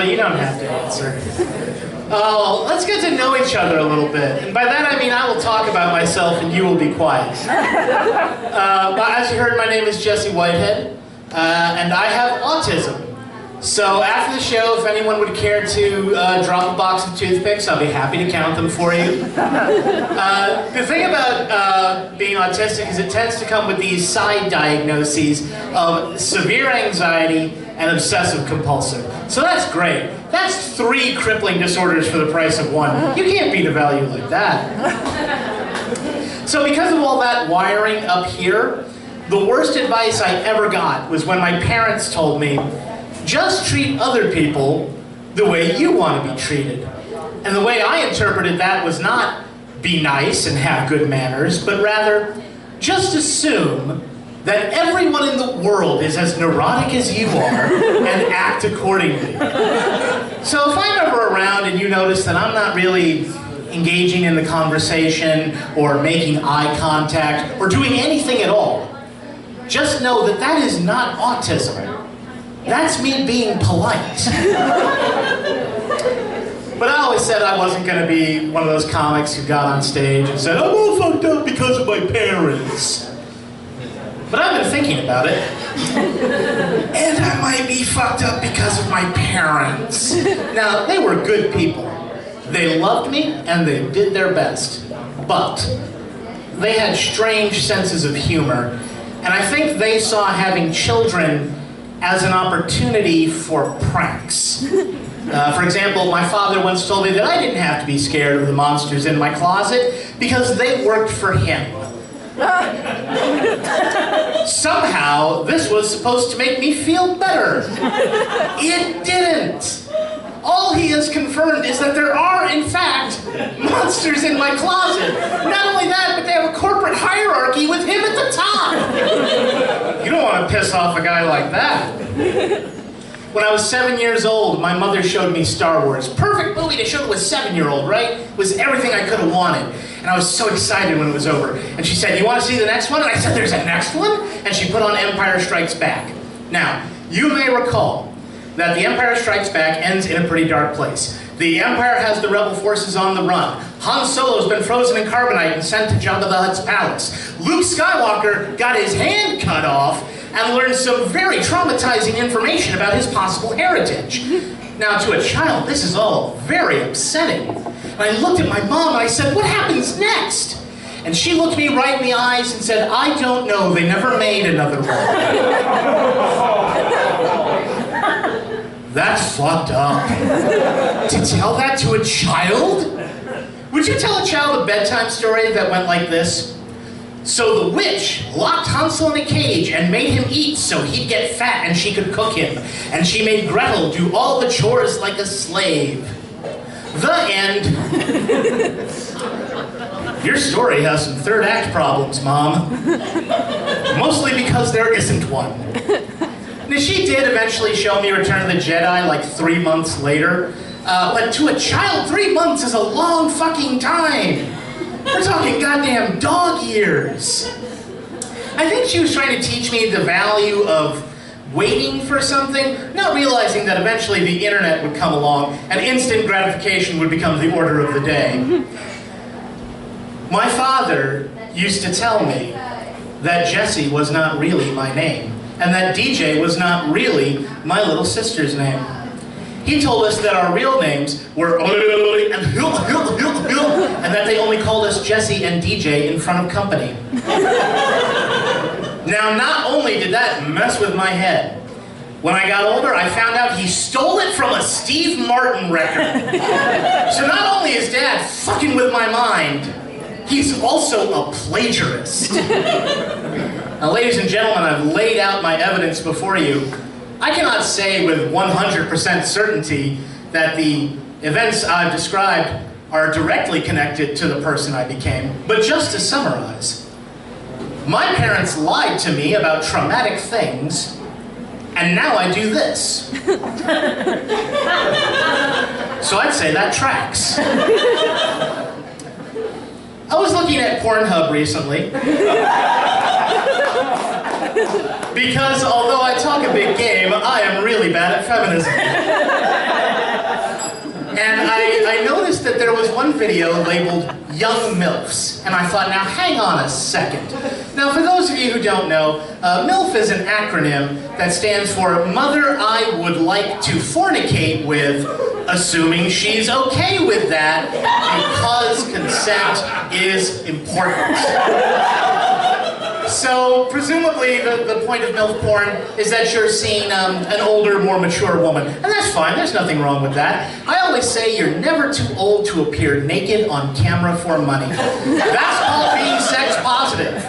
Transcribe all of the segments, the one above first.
Actually, you don't have to answer. Oh, let's get to know each other a little bit. And by that I mean I will talk about myself and you will be quiet. As you heard, my name is Jesse Whitehead, and I have autism. So after the show, if anyone would care to drop a box of toothpicks, I'll be happy to count them for you. The thing about being autistic is it tends to come with these side diagnoses of severe anxiety and obsessive compulsive. So that's great. That's 3 crippling disorders for the price of 1. You can't beat a value like that. So because of all that wiring up here, the worst advice I ever got was when my parents told me, just treat other people the way you want to be treated. And the way I interpreted that was not be nice and have good manners, but rather just assume that everyone in the world is as neurotic as you are and act accordingly. So if I'm ever around and you notice that I'm not really engaging in the conversation or making eye contact or doing anything at all, just know that that is not autism. That's me being polite. But I always said I wasn't going to be one of those comics who got on stage and said, I'm all fucked up because of my parents. But I've been thinking about it. And I might be fucked up because of my parents. Now, they were good people. They loved me and they did their best. But they had strange senses of humor. And I think they saw having children as an opportunity for pranks. For example, my father once told me that I didn't have to be scared of the monsters in my closet because they worked for him. Somehow, this was supposed to make me feel better. It didn't. All he has confirmed is that there are, in fact, monsters in my closet. Not only that, but they have a corporate hierarchy with him at the top. You don't want to piss off a guy like that. When I was 7 years old, my mother showed me Star Wars. Perfect movie to show to a 7-year-old, right? It was everything I could have wanted. And I was so excited when it was over. And she said, you want to see the next one? And I said, there's a next one? And she put on Empire Strikes Back. Now, you may recall that The Empire Strikes Back ends in a pretty dark place. The Empire has the rebel forces on the run. Han Solo's been frozen in carbonite and sent to Jabba the Hutt's palace. Luke Skywalker got his hand cut off and learned some very traumatizing information about his possible heritage. Now, to a child, this is all very upsetting. And I looked at my mom and I said, what happens next? And she looked me right in the eyes and said, I don't know, they never made another one. That's fucked up. To tell that to a child? Would you tell a child a bedtime story that went like this? So the witch locked Hansel in a cage and made him eat so he'd get fat and she could cook him. And she made Gretel do all the chores like a slave. The end. Your story has some third act problems, Mom. Mostly because there isn't one. Now, she did eventually show me Return of the Jedi like 3 months later. But to a child, 3 months is a long fucking time. We're talking goddamn dog years. I think she was trying to teach me the value of waiting for something, not realizing that eventually the internet would come along and instant gratification would become the order of the day. My father used to tell me that Jesse was not really my name, and that DJ was not really my little sister's name. He told us that our real names were and that they only called us Jesse and DJ in front of company. Now, not only did that mess with my head, when I got older, I found out he stole it from a Steve Martin record. So not only is Dad fucking with my mind, he's also a plagiarist. Now, ladies and gentlemen, I've laid out my evidence before you. I cannot say with 100% certainty that the events I've described are directly connected to the person I became, but just to summarize, my parents lied to me about traumatic things, and now I do this. So I'd say that tracks. I was looking at Pornhub recently. Because although I talk a big game, I am really bad at feminism. I noticed that there was one video labeled Young MILFs, and I thought, now hang on a second. Now for those of you who don't know, MILF is an acronym that stands for Mother I Would Like to Fornicate With, assuming she's okay with that, because consent is important. So, presumably, the point of MILF porn is that you're seeing an older, more mature woman. And that's fine, there's nothing wrong with that. I always say you're never too old to appear naked on camera for money. That's called being sex positive.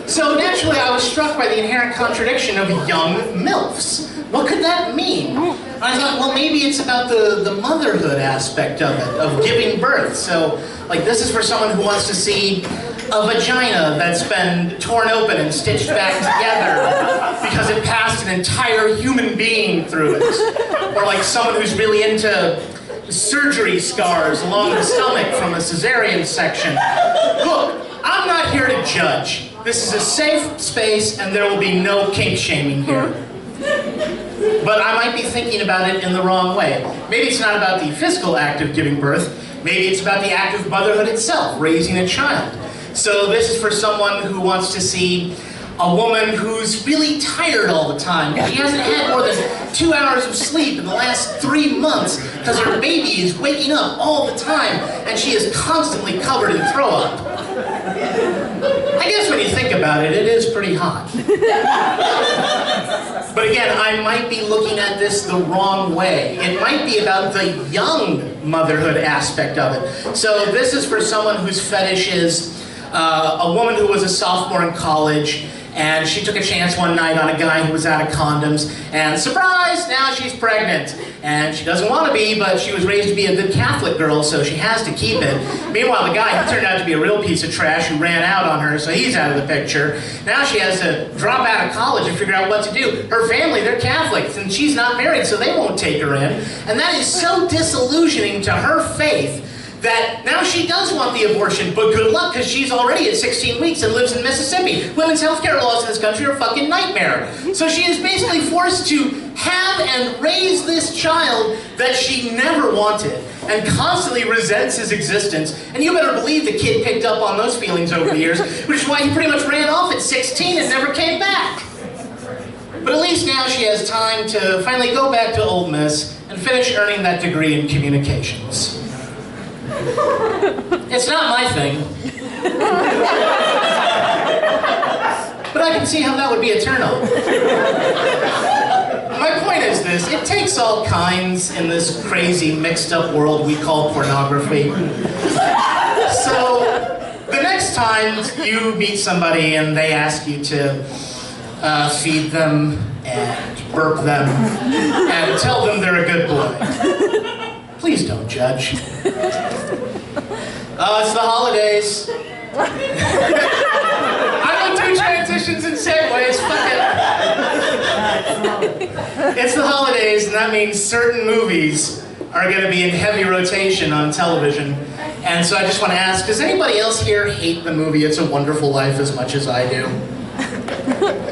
So, naturally, I was struck by the inherent contradiction of young MILFs. What could that mean? I thought, well, maybe it's about the motherhood aspect of it, of giving birth. So, like, this is for someone who wants to see a vagina that's been torn open and stitched back together because it passed an entire human being through it. Or like someone who's really into surgery scars along the stomach from a cesarean section. Look, I'm not here to judge. This is a safe space and there will be no kink shaming here. But I might be thinking about it in the wrong way. Maybe it's not about the physical act of giving birth. Maybe it's about the act of motherhood itself, raising a child. So this is for someone who wants to see a woman who's really tired all the time. She hasn't had more than 2 hours of sleep in the last 3 months because her baby is waking up all the time and she is constantly covered in throw up. I guess when you think about it, it is pretty hot. But again, I might be looking at this the wrong way. It might be about the young motherhood aspect of it. So this is for someone whose fetish is a woman who was a sophomore in college, and she took a chance one night on a guy who was out of condoms, and surprise, now she's pregnant. And she doesn't want to be, but she was raised to be a good Catholic girl, so she has to keep it. Meanwhile, the guy, he turned out to be a real piece of trash who ran out on her, so he's out of the picture. Now she has to drop out of college and figure out what to do. Her family, they're Catholics, and she's not married, so they won't take her in. And that is so disillusioning to her faith that now she does want the abortion, but good luck, because she's already at 16 weeks and lives in Mississippi. Women's health care laws in this country are a fucking nightmare. So she is basically forced to have and raise this child that she never wanted and constantly resents his existence. And you better believe the kid picked up on those feelings over the years, which is why he pretty much ran off at 16 and never came back. But at least now she has time to finally go back to Ole Miss and finish earning that degree in communications. It's not my thing. But I can see how that would be a turn-on. My point is this, it takes all kinds in this crazy mixed-up world we call pornography. So, the next time you meet somebody and they ask you to feed them and burp them and tell them they're a good boy, please don't judge. It's the holidays. I don't do transitions and segues, fuck it. It's the holidays, and that means certain movies are going to be in heavy rotation on television. And so I just want to ask, does anybody else here hate the movie It's a Wonderful Life as much as I do?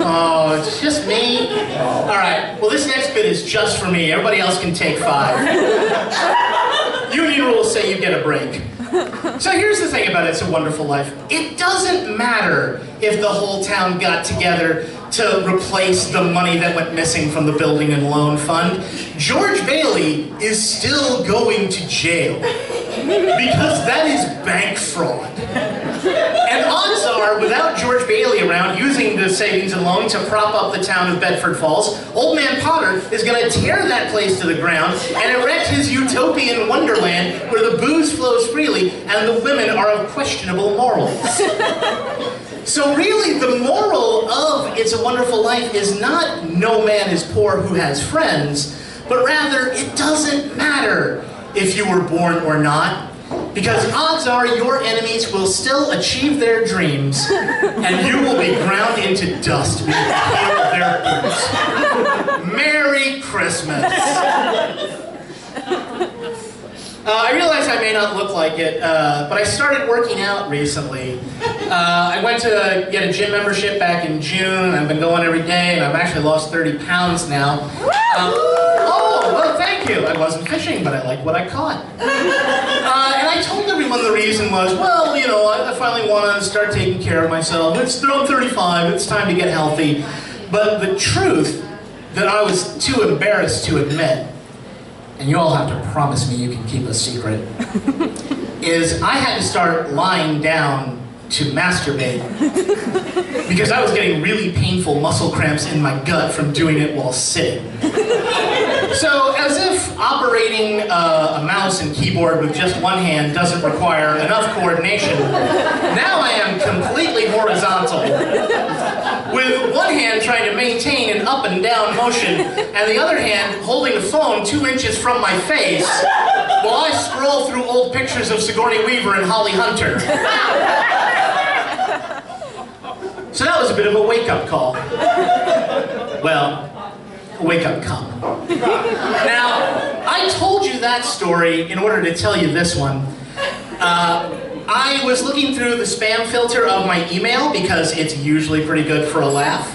Oh, it's just me? Alright, well this next bit is just for me. Everybody else can take 5. Union rules say you get a break. So here's the thing about It's a Wonderful Life. It doesn't matter if the whole town got together to replace the money that went missing from the building and loan fund. George Bailey is still going to jail because that is bank fraud. And odds are, without George Bailey around using the savings and loan to prop up the town of Bedford Falls, Old Man Potter is going to tear that place to the ground and erect his utopian wonderland where the booze flows freely and the women are of questionable morals. So really, the moral of It's a Wonderful Life is not no man is poor who has friends, but rather it doesn't matter if you were born or not, because odds are your enemies will still achieve their dreams and you will be ground into dust beneath the heel of their boots. Merry Christmas. I realize I may not look like it, but I started working out recently. I went to get a gym membership back in June. I've been going every day, and I've actually lost 30 pounds now. Oh, well, thank you. I wasn't fishing, but I like what I caught. And I told everyone the reason was, well, you know, I finally want to start taking care of myself. I'm 35, it's time to get healthy. But the truth that I was too embarrassed to admit, and you all have to promise me you can keep a secret, is I had to start lying down to masturbate because I was getting really painful muscle cramps in my gut from doing it while sitting. So, as if operating a mouse and keyboard with just one hand doesn't require enough coordination, now I am completely horizontal, with one hand trying to maintain an up and down motion, and the other hand holding the phone 2 inches from my face, while I scroll through old pictures of Sigourney Weaver and Holly Hunter. So that was a bit of a wake-up call. Well, wake-up call. Now, I told you that story in order to tell you this one. I was looking through the spam filter of my email because it's usually pretty good for a laugh.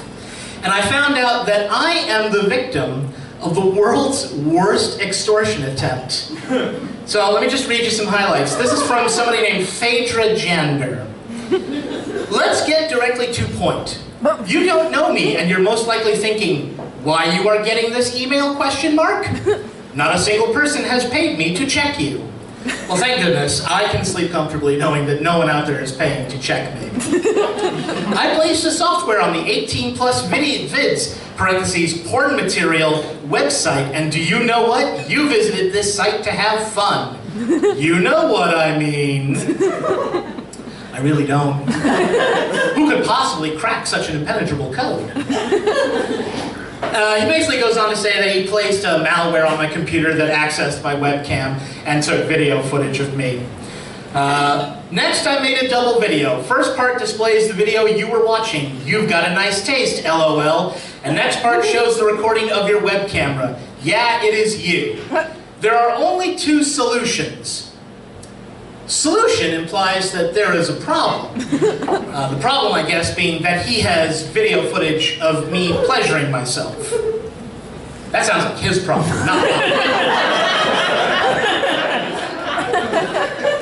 And I found out that I am the victim of the world's worst extortion attempt. So let me just read you some highlights. This is from somebody named Phaedra Jander. Let's get directly to point. You don't know me, and you're most likely thinking, why you are getting this email, question mark? Not a single person has paid me to check you. Well, thank goodness, I can sleep comfortably knowing that no one out there is paying to check me. I placed the software on the 18+ vids, parentheses, porn material, website, and do you know what? You visited this site to have fun. You know what I mean. I really don't. Who could possibly crack such an impenetrable code? He basically goes on to say that he placed a malware on my computer that accessed my webcam and took video footage of me. Next, I made a double video. First part displays the video you were watching. You've got a nice taste, LOL. And next part shows the recording of your web camera. Yeah, it is you. There are only two solutions. Solution implies that there is a problem. The problem, I guess, being that he has video footage of me pleasuring myself. That sounds like his problem, not mine.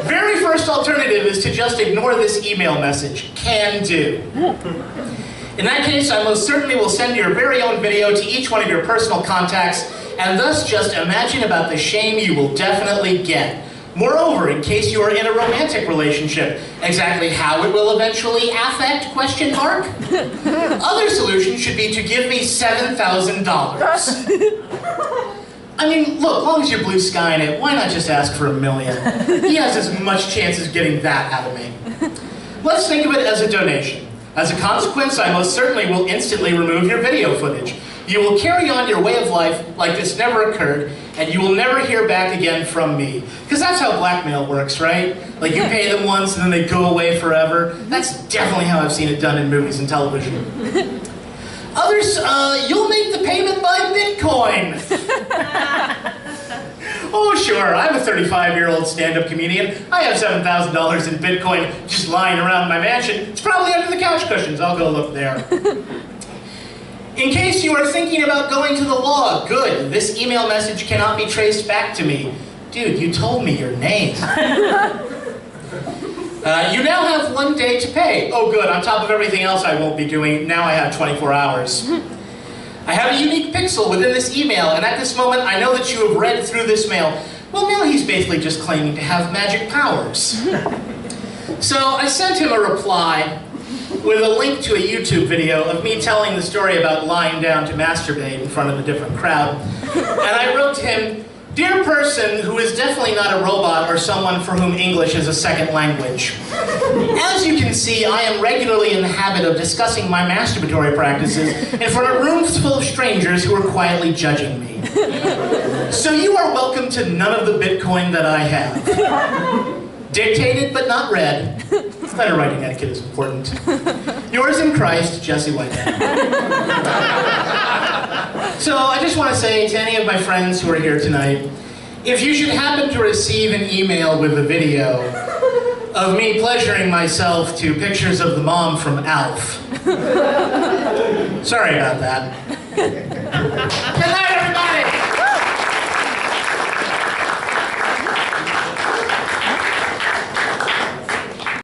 Very first alternative is to just ignore this email message. Can do. In that case, I most certainly will send your very own video to each one of your personal contacts, and thus just imagine about the shame you will definitely get. Moreover, in case you are in a romantic relationship, exactly how it will eventually affect, question mark? Other solution should be to give me $7,000. I mean, look, as long as you're blue skying it, why not just ask for $1 million? He has as much chance of getting that out of me. Let's think of it as a donation. As a consequence, I most certainly will instantly remove your video footage. You will carry on your way of life like this never occurred, and you will never hear back again from me. Because that's how blackmail works, right? Like, you pay them once and then they go away forever. That's definitely how I've seen it done in movies and television. Others, you'll make the payment by Bitcoin. Oh, sure, I'm a 35-year-old stand-up comedian. I have $7,000 in Bitcoin just lying around my mansion. It's probably under the couch cushions. I'll go look there. In case you are thinking about going to the law, good. This email message cannot be traced back to me. Dude, you told me your name. You now have 1 day to pay. Oh, good. On top of everything else I won't be doing, now I have 24 hours. I have a unique pixel within this email, and at this moment, I know that you have read through this mail. Well, now he's basically just claiming to have magic powers. So I sent him a reply with a link to a YouTube video of me telling the story about lying down to masturbate in front of a different crowd. And I wrote to him, "Dear person who is definitely not a robot or someone for whom English is a second language. As you can see, I am regularly in the habit of discussing my masturbatory practices in front of rooms full of strangers who are quietly judging me. So you are welcome to none of the Bitcoin that I have. Dictated but not read. Letter writing etiquette is important. Yours in Christ, Jesse Whitehead." So I just want to say to any of my friends who are here tonight, if you should happen to receive an email with a video of me pleasuring myself to pictures of the mom from Alf, sorry about that. And